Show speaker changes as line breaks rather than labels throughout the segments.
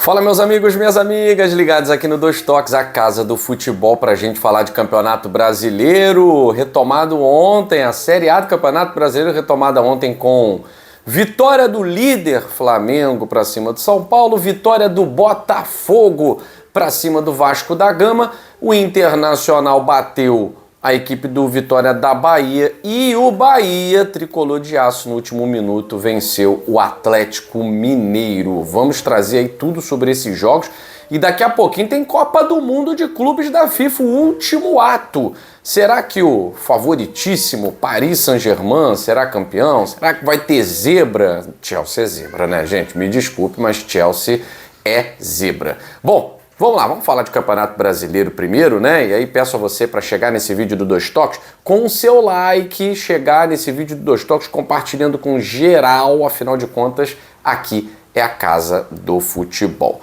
Fala meus amigos, minhas amigas, ligados aqui no Dois Toques, a casa do futebol, pra gente falar de Campeonato Brasileiro, retomado ontem, a Série A do Campeonato Brasileiro retomada ontem com vitória do líder Flamengo pra cima do São Paulo, vitória do Botafogo pra cima do Vasco da Gama, o Internacional bateu a equipe do Vitória da Bahia e o Bahia, tricolor de aço, no último minuto venceu o Atlético Mineiro. Vamos trazer aí tudo sobre esses jogos e daqui a pouquinho tem Copa do Mundo de Clubes da FIFA, o último ato. Será que o favoritíssimo Paris Saint-Germain será campeão? Será que vai ter zebra? Chelsea é zebra, né, gente? Me desculpe, mas Chelsea é zebra. Bom, vamos lá, vamos falar de Campeonato Brasileiro primeiro, né? E aí peço a você para chegar nesse vídeo do Dois Toques com o seu like, chegar nesse vídeo do Dois Toques compartilhando com geral, afinal de contas, aqui é a casa do futebol.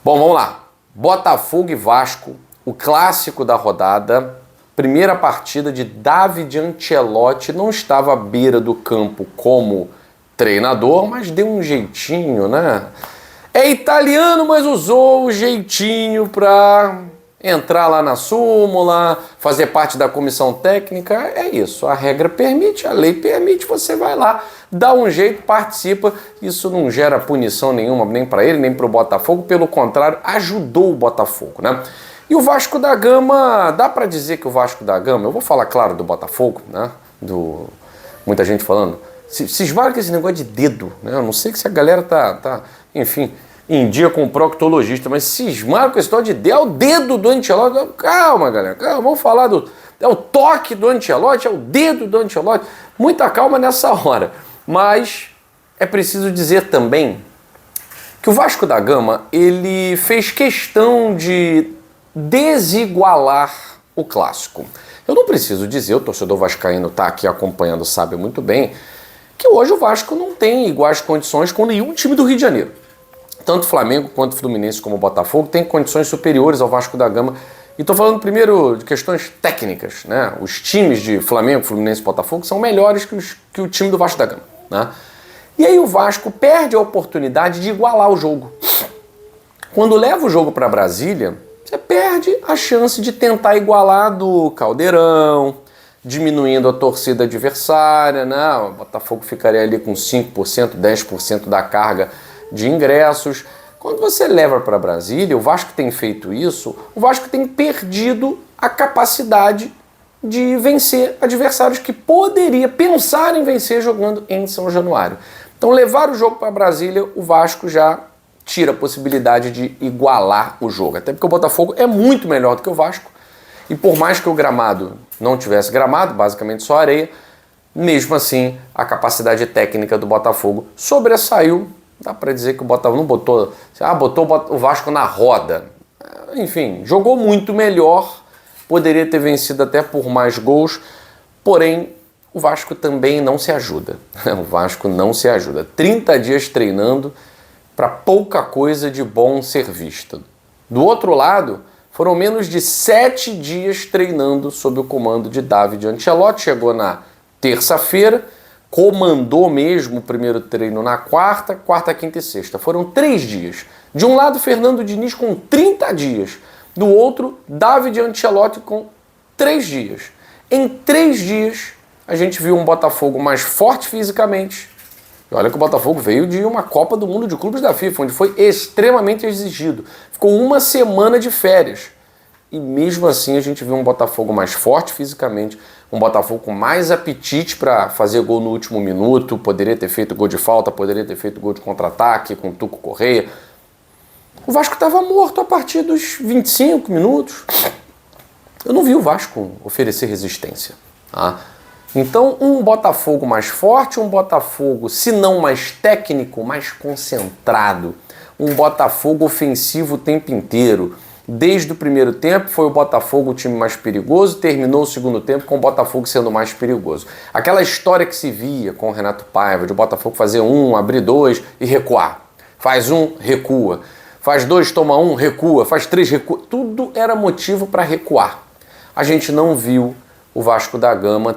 Bom, vamos lá. Botafogo e Vasco, o clássico da rodada, primeira partida de David Ancelotti, não estava à beira do campo como treinador, mas deu um jeitinho, né? É italiano, mas usou o jeitinho para entrar lá na súmula, fazer parte da comissão técnica. É isso, a regra permite, a lei permite, você vai lá, dá um jeito, participa. Isso não gera punição nenhuma, nem para ele, nem para o Botafogo. Pelo contrário, ajudou o Botafogo, né? E o Vasco da Gama, dá para dizer que o Vasco da Gama, eu vou falar, claro, do Botafogo, né? Muita gente falando, cismaram com esse negócio de dedo, né? Eu não sei que se a galera tá enfim, em dia com o proctologista, mas cismaram com esse tal de dedo, é o dedo do Ancelotti. Calma, galera, calma, vamos falar é o toque do Ancelotti, é o dedo do Ancelotti. Muita calma nessa hora, mas é preciso dizer também que o Vasco da Gama, ele fez questão de desigualar o clássico. Eu não preciso dizer, o torcedor vascaíno está aqui acompanhando, sabe muito bem, que hoje o Vasco não tem iguais condições com nenhum time do Rio de Janeiro. Tanto Flamengo quanto Fluminense como Botafogo têm condições superiores ao Vasco da Gama. E estou falando primeiro de questões técnicas, né? Os times de Flamengo, Fluminense e Botafogo são melhores que o time do Vasco da Gama, né? E aí o Vasco perde a oportunidade de igualar o jogo. Quando leva o jogo para Brasília, você perde a chance de tentar igualar do Caldeirão, diminuindo a torcida adversária, né? O Botafogo ficaria ali com 5%, 10% da carga de ingressos. Quando você leva para Brasília, o Vasco tem feito isso, o Vasco tem perdido a capacidade de vencer adversários que poderia pensar em vencer jogando em São Januário. Então levar o jogo para Brasília, o Vasco já tira a possibilidade de igualar o jogo, até porque o Botafogo é muito melhor do que o Vasco, e por mais que o gramado não tivesse gramado, basicamente só areia, mesmo assim a capacidade técnica do Botafogo sobressaiu. Dá para dizer que o Botafogo não botou o Vasco na roda. Enfim, jogou muito melhor, poderia ter vencido até por mais gols, porém o Vasco também não se ajuda. O Vasco não se ajuda. 30 dias treinando para pouca coisa de bom ser vista. Do outro lado, foram menos de 7 dias treinando sob o comando de David Ancelotti. Chegou na terça-feira, comandou mesmo o primeiro treino na quarta, quinta e sexta. Foram 3 dias. De um lado, Fernando Diniz com 30 dias. Do outro, David Ancelotti com 3 dias. Em 3 dias, a gente viu um Botafogo mais forte fisicamente. E olha que o Botafogo veio de uma Copa do Mundo de Clubes da FIFA, onde foi extremamente exigido. Ficou uma semana de férias. E mesmo assim a gente viu um Botafogo mais forte fisicamente, um Botafogo com mais apetite para fazer gol no último minuto, poderia ter feito gol de falta, poderia ter feito gol de contra-ataque com o Tuco Correia. O Vasco estava morto a partir dos 25 minutos. Eu não vi o Vasco oferecer resistência. Tá? Então, um Botafogo mais forte, um Botafogo, se não mais técnico, mais concentrado, um Botafogo ofensivo o tempo inteiro. Desde o primeiro tempo foi o Botafogo o time mais perigoso, terminou o segundo tempo com o Botafogo sendo mais perigoso. Aquela história que se via com o Renato Paiva, de o Botafogo fazer 1, abrir 2 e recuar. Faz 1, recua. Faz 2, toma 1, recua. Faz 3, recua. Tudo era motivo para recuar. A gente não viu o Vasco da Gama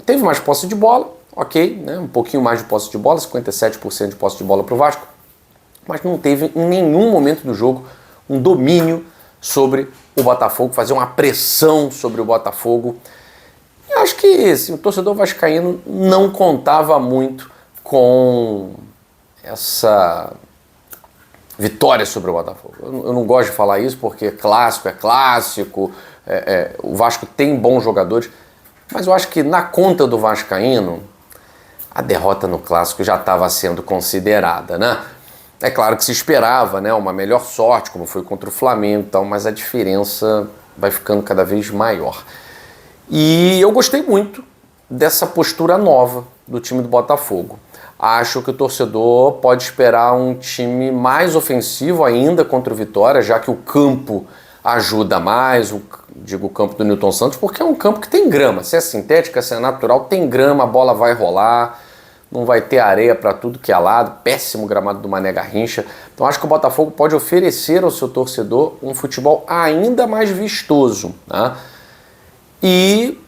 teve mais posse de bola, ok, né? Um pouquinho mais de posse de bola, 57% de posse de bola para o Vasco. mas não teve em nenhum momento do jogo um domínio sobre o Botafogo, fazer uma pressão sobre o Botafogo. Eu acho que assim, o torcedor vascaíno não contava muito com essa vitória sobre o Botafogo. Eu não gosto de falar isso porque é clássico, o Vasco tem bons jogadores, mas eu acho que na conta do vascaíno, a derrota no clássico já estava sendo considerada, né? É claro que se esperava, né, uma melhor sorte, como foi contra o Flamengo e tal, mas a diferença vai ficando cada vez maior. E eu gostei muito dessa postura nova do time do Botafogo. Acho que o torcedor pode esperar um time mais ofensivo ainda contra o Vitória, já que o campo ajuda mais, digo o campo do Nilton Santos, porque é um campo que tem grama. Se é sintética, se é natural, tem grama, a bola vai rolar, não vai ter areia para tudo que é lado, péssimo gramado do Mané Garrincha. Então acho que o Botafogo pode oferecer ao seu torcedor um futebol ainda mais vistoso, né? E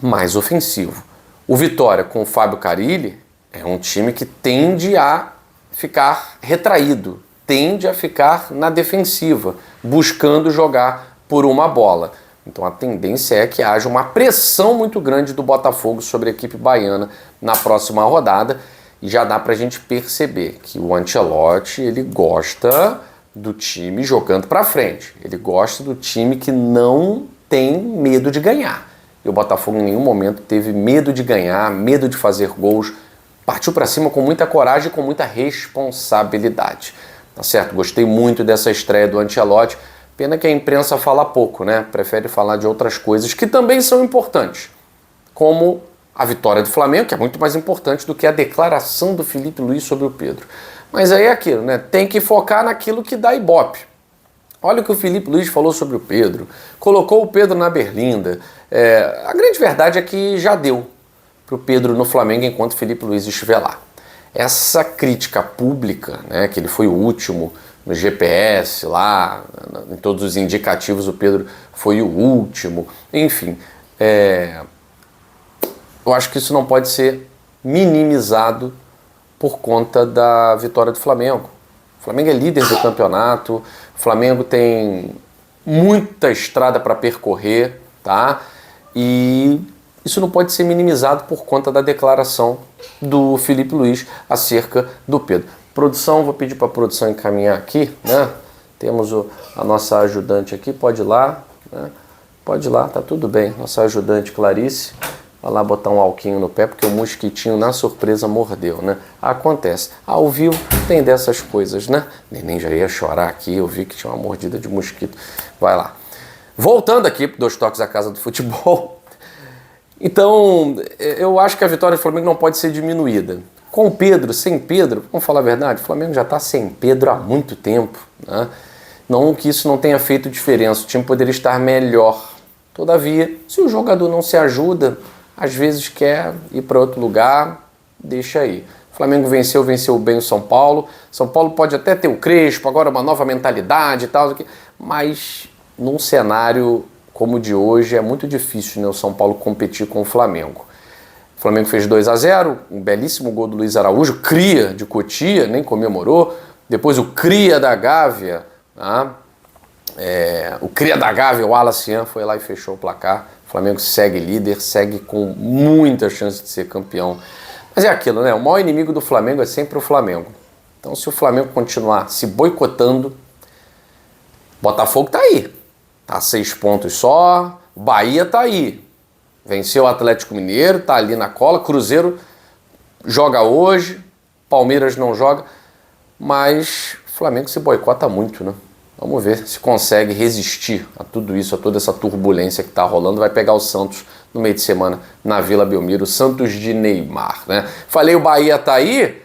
mais ofensivo. O Vitória com o Fábio Carille é um time que tende a ficar retraído, tende a ficar na defensiva, buscando jogar por uma bola. Então a tendência é que haja uma pressão muito grande do Botafogo sobre a equipe baiana na próxima rodada, e já dá pra gente perceber que o Ancelotti, ele gosta do time jogando pra frente, ele gosta do time que não tem medo de ganhar. E o Botafogo em nenhum momento teve medo de ganhar, medo de fazer gols, partiu pra cima com muita coragem e com muita responsabilidade. Tá certo? Gostei muito dessa estreia do Ancelotti. Pena que a imprensa fala pouco, né? Prefere falar de outras coisas que também são importantes, como a vitória do Flamengo, que é muito mais importante do que a declaração do Felipe Luiz sobre o Pedro. Mas aí é aquilo, né? Tem que focar naquilo que dá ibope. Olha o que o Felipe Luiz falou sobre o Pedro, colocou o Pedro na berlinda. A grande verdade é que já deu para o Pedro no Flamengo enquanto o Felipe Luiz estiver lá. Essa crítica pública, né, que ele foi o último no GPS lá, em todos os indicativos o Pedro foi o último, enfim, eu acho que isso não pode ser minimizado por conta da vitória do Flamengo. O Flamengo é líder do campeonato, o Flamengo tem muita estrada para percorrer, tá? E isso não pode ser minimizado por conta da declaração do Felipe Luiz acerca do Pedro. Produção, vou pedir para a produção encaminhar aqui, né? Temos a nossa ajudante aqui, pode ir lá, né? Pode ir lá, tá tudo bem. Nossa ajudante Clarice, vai lá botar um alquinho no pé, porque o mosquitinho na surpresa mordeu, né? Acontece. Ao vivo tem dessas coisas, né? Neném já ia chorar aqui, eu vi que tinha uma mordida de mosquito. Vai lá. Voltando aqui para Dois Toques à Casa do Futebol. Então, eu acho que a vitória do Flamengo não pode ser diminuída. Com o Pedro, sem Pedro, vamos falar a verdade, o Flamengo já está sem Pedro há muito tempo, né? Não que isso não tenha feito diferença, o time poderia estar melhor. Todavia, se o jogador não se ajuda, às vezes quer ir para outro lugar, deixa aí. O Flamengo venceu bem o São Paulo. São Paulo pode até ter o Crespo, agora uma nova mentalidade e tal, mas num cenário como o de hoje é muito difícil, né, o São Paulo competir com o Flamengo. O Flamengo fez 2-0, um belíssimo gol do Luiz Araújo, cria de Cotia, nem comemorou. Depois o cria da Gávea, tá? O cria da Gávea, o Alacian, foi lá e fechou o placar. O Flamengo segue líder, segue com muita chance de ser campeão. Mas é aquilo, né? O maior inimigo do Flamengo é sempre o Flamengo. Então, se o Flamengo continuar se boicotando, Botafogo tá aí. Tá 6 pontos só. Bahia tá aí. Venceu o Atlético Mineiro, tá ali na cola. Cruzeiro joga hoje. Palmeiras não joga. Mas o Flamengo se boicota muito, né? Vamos ver se consegue resistir a tudo isso, a toda essa turbulência que tá rolando. Vai pegar o Santos no meio de semana na Vila Belmiro. Santos de Neymar, né? Falei, o Bahia tá aí.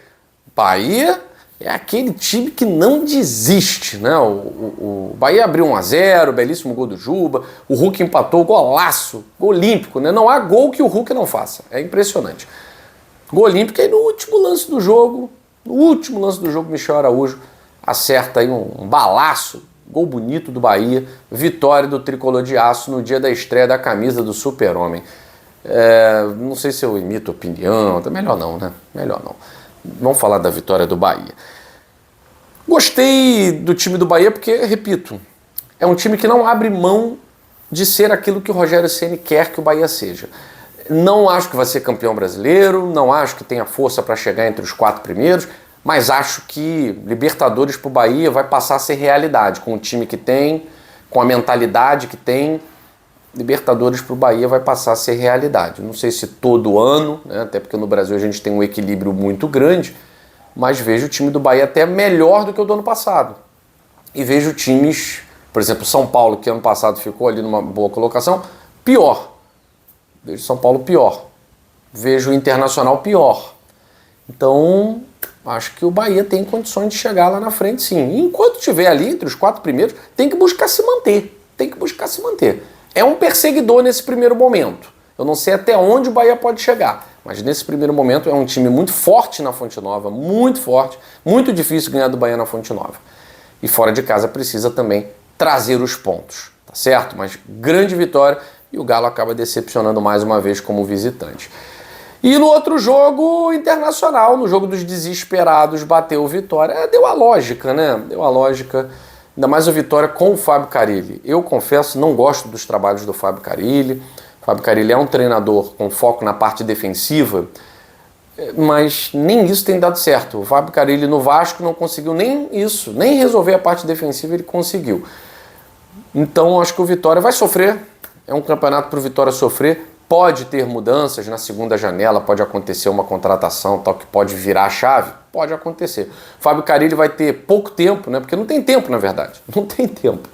Bahia é aquele time que não desiste, né? O Bahia abriu 1-0, belíssimo gol do Juba. O Hulk empatou, golaço, gol olímpico, né? Não há gol que o Hulk não faça. É impressionante. Gol olímpico aí no último lance do jogo. No último lance do jogo, Michel Araújo acerta aí um balaço, gol bonito do Bahia, vitória do Tricolor de Aço no dia da estreia da camisa do Super-Homem. Não sei se eu imito opinião, melhor não, né? Melhor não. Vamos falar da vitória do Bahia. Gostei do time do Bahia porque, repito, é um time que não abre mão de ser aquilo que o Rogério Ceni quer que o Bahia seja. Não acho que vai ser campeão brasileiro, não acho que tenha força para chegar entre os 4 primeiros, mas acho que Libertadores para o Bahia vai passar a ser realidade, com o time que tem, com a mentalidade que tem. Libertadores para o Bahia vai passar a ser realidade. Não sei se todo ano, né, até porque no Brasil a gente tem um equilíbrio muito grande, mas vejo o time do Bahia até melhor do que o do ano passado. E vejo times, por exemplo, São Paulo, que ano passado ficou ali numa boa colocação, pior. Vejo São Paulo pior. Vejo o Internacional pior. Então, acho que o Bahia tem condições de chegar lá na frente, sim. E enquanto estiver ali entre os 4 primeiros, tem que buscar se manter. Tem que buscar se manter. É um perseguidor nesse primeiro momento. Eu não sei até onde o Bahia pode chegar, mas nesse primeiro momento é um time muito forte na Fonte Nova, muito forte, muito difícil ganhar do Bahia na Fonte Nova. E fora de casa precisa também trazer os pontos, tá certo? Mas grande vitória e o Galo acaba decepcionando mais uma vez como visitante. E no outro jogo, Internacional, no jogo dos desesperados, bateu o Vitória. Deu a lógica, né? Deu a lógica. Ainda mais o Vitória com o Fábio Carille. Eu confesso, não gosto dos trabalhos do Fábio Carille. O Fábio Carille é um treinador com foco na parte defensiva, mas nem isso tem dado certo. O Fábio Carille no Vasco não conseguiu nem isso, nem resolver a parte defensiva ele conseguiu. Então acho que o Vitória vai sofrer. É um campeonato para o Vitória sofrer. Pode ter mudanças na segunda janela, pode acontecer uma contratação tal que pode virar a chave. Pode acontecer. Fábio Carille vai ter pouco tempo, né? Porque não tem tempo, na verdade. Não tem tempo.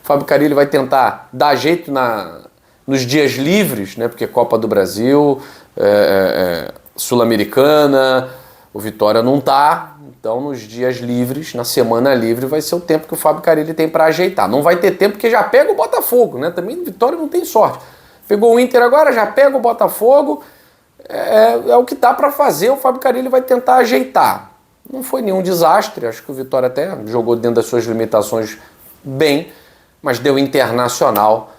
Fábio Carille vai tentar dar jeito nos dias livres, né? Porque Copa do Brasil, Sul-Americana, o Vitória não tá. Então, nos dias livres, na semana livre, vai ser o tempo que o Fábio Carille tem para ajeitar. Não vai ter tempo porque já pega o Botafogo, né? Também o Vitória não tem sorte. Pegou o Inter agora, já pega o Botafogo. É o que dá para fazer, o Fábio Carille vai tentar ajeitar. Não foi nenhum desastre, acho que o Vitória até jogou dentro das suas limitações bem, mas deu Internacional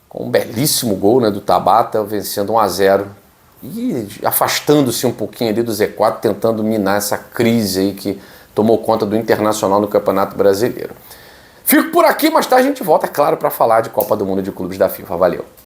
com um belíssimo gol, né, do Tabata, vencendo 1-0 e afastando-se um pouquinho ali do Z4, tentando minar essa crise aí que tomou conta do Internacional no Campeonato Brasileiro. Fico por aqui, mais tarde a gente volta, é claro, para falar de Copa do Mundo de Clubes da FIFA. Valeu!